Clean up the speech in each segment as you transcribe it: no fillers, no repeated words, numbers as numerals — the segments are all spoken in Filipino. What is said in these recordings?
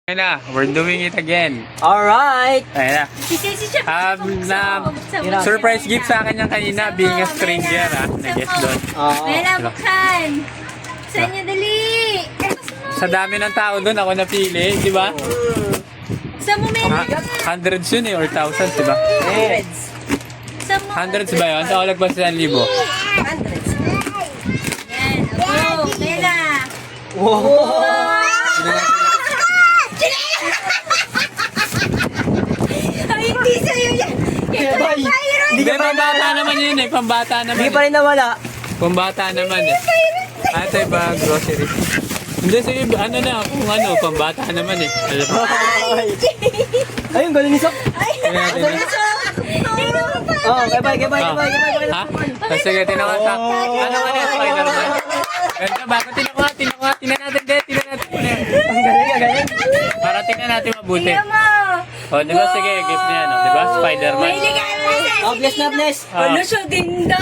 Ayun na, we're doing it again. Alright! Ayun na. Surprise gift sa akin yung kanina, being a stranger nag-guess doon. Mela, buksan! Saan niyo dali? Sa dami ng tao doon, ako napili, di ba? Saan mo, Mela? Hundreds yun or thousands, di ba? Yes! Saan mo? Hundreds ba yun? Sa ulag ba sa 1,000? Hundreds. Yan, go! Mela! Wow! Ay, hindi sa'yo yan! Hindi ka pambata naman yun eh, pambata naman. Hindi pa rin nawala. Pambata naman eh. Ate ba, grocery? Hindi, sige, ano na, kung ano, pambata naman eh. Alam mo? Ayun, galing ni Sok. Tingnan natin. Oh, bye-bye. Ha? Sige, tinawa sa... Ano ka na, Spider-Man? Ganda, bago tinawa, tingnan natin din, Ang galing. Para tingnan natin mabuti. Tingnan mo! O, di ba, sige, gift niya, no? Di ba, Spider-Man? May ligayan mo sa Oh, bless na bless. Ano siya, dinda?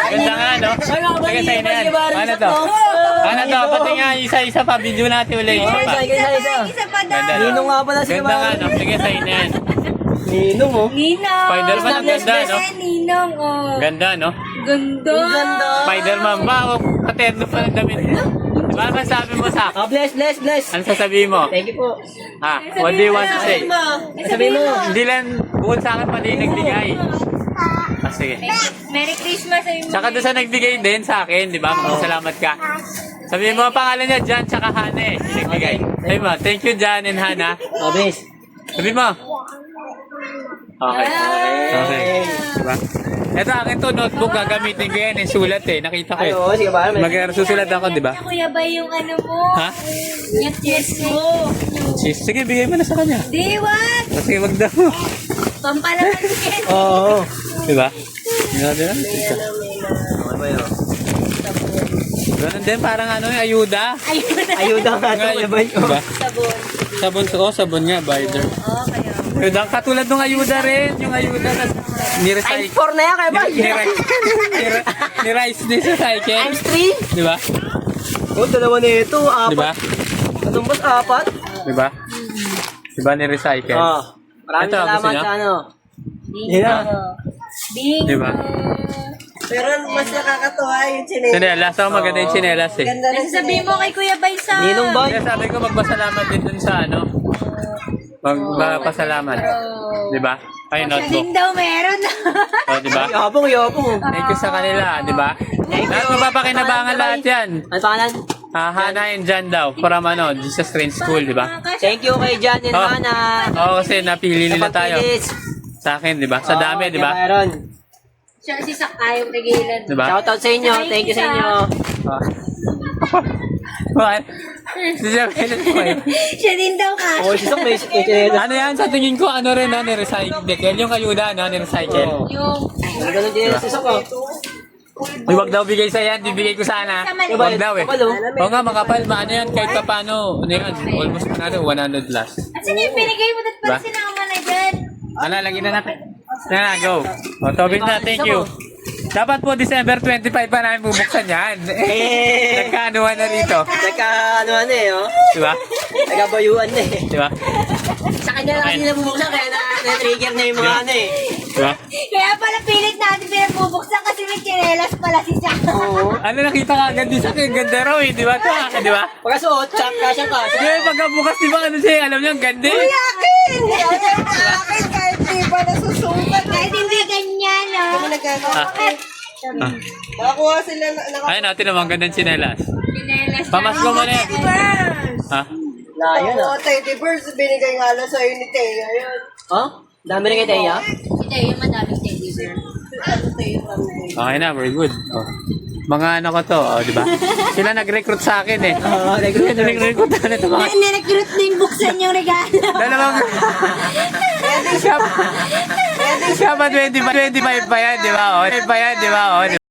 Ganda nga, no? Sige, sa'yo na yan. Ano to? Ano to? Pati nga, isa-isa pa, video natin ulit. Isa pa. Isa pa daw. Ganda, no? Ninong nga pala si Ganda nga, no? Sige, sa'yo na yan. Ninong, oh. Ninong. Spider-Man ang ganda, no? Ninong, oh. Ganda, no? Ganda. Ganda. Spider-Man ba? O, paterno pa ng damit. Diba, ano masabi mo sa akin? Oh, bless. Ano sasabihin mo? Thank you po. Ha? What do you want to say? Sabi mo. Hindi lang, bukod sa akin pati yung nagbigay. Sige. Merry Christmas sa inyo. Tsaka doon sa nagbigay din sa akin, di ba? Salamat ka. Sabihin mo ang pangalan niya, Jan, tsaka Hana eh. Yung nagbigay. Sabi mo, thank you, Jan and Hana. Oh, bless. Sabi mo. Okay. Diba? Ito akin to, notebook, gagamitin ko yan, sulat eh. Nakita ko eh. Ayo, sige ba? Magsusulat ako, di ba? Kuya ba yung ano mo? Ha? Yung yes mo. Sige, bigay mo na sa kanya. Di, what? Kasi wag daw. Pampalaman yan. Oo. Di ba? Ganun din, parang ano yung ayuda. Ayuda nga ito. Ano ba yun? Diba? Sabon. Sabon nga, binder. Oo, kaya. Ayuda, katulad ng ayuda rin. Yung ayuda na Times ni-recycle. 4 na yan kaya ba? Ni-rice din sa cycle. Times 3? Di ba? Oh, dalawa na ito. Di ba? Apat. Katumbas, apat. Di ba? Di ba ni-recycle? Oh. Maraming Ito, gusto salamat niyo? sa ano. Bingo. Bingo. Di ba? Pero mas nakakatuwa yung chinelas. Chinelas. Ako maganda yung chinelas eh. Ganda rin Sabihin mo kay Kuya Baysa. Ninong ba? Kaya sabi ko magpasalamat din dun sa ano. Magpasalamat. Di ba? Ay, Siya notebook. din daw meron. O, di ba? Yabong. Thank you sa kanila, di ba? Lahat mapapakinabangan lahat yan. Ano pangalan? Hana and Jan daw, from ano, Jesus Train School, di ba? Thank you kay Jan and Oh. Hana. Oo, kasi napili nila tayo. Pagpilis. Sa akin, di ba? Sa dami, di ba? Mayroon. Siya si Sakayong regilan. Di ba? Shoutout sa inyo. Thank you sa inyo. What? Si Jeff, kailan po kayo? Siya din daw ka. Oh, si Sok may chinelas. Ano yan? Sa tingin ko, ano rin, ni-recycle. Yung ayuda, ni-recycle. Yung Ganun din si Sok, oh. Uy, wag daw bigay sa yan, bibigay ko sana. Wag daw eh. Kapal, oh. Oo nga, makapal, maano yan, kahit pa paano. Ano yan, almost 100 plus. at saan yung binigay mo? Dapat Diba? pala sinama na dyan. Ano, lagyan na natin. Na, go. O, Tobin na, thank you. Dapat po December 25 pa namin bubuksan yan. Nagkaanuhan na rito. Nagka-ano eh, oh. Diba? Nagkabayuan na eh. Diba? Sa kanya lang nila bubuksan kaya na-trigger na yung mga ano eh. Diba? Kaya pala pilit natin pinagbubuksan kasi may chinelas pala si Jack. Oo. Ano, nakita ka agad din sa akin. Ganda raw eh. Diba? Ito, diba? Pagkasuot, kasyang ka. Hindi, pagkabukas, diba? Ano siya? Alam niyo, ang ganda eh. akin! Akin kahit di pa nasusukat. Kahit hindi ganyan, no? Kami nagkakaroon. Ah. Nakakuha sila Ayun, natin naman, gandang chinelas. Chinelas. Pamasko mo na yan. Bears! Ha? Layo na. Oo, teddy bears. Binigay nga lang sa'yo ni Thea. Yun. Oh? Dami rin kay Teya? Si Teo, madaming teddy bear. Ano Thea kami? Okay na, very good. Oh. Mga ano ko to, oh, di ba? Sila nag-recruit sa akin eh. Oo, Nag-recruit na ito mga Nirecruit na yung buksan yung regalo. dalawang... Siya pa 25 pa yan, di ba? Oh, 25 pa yan, di ba? Oh,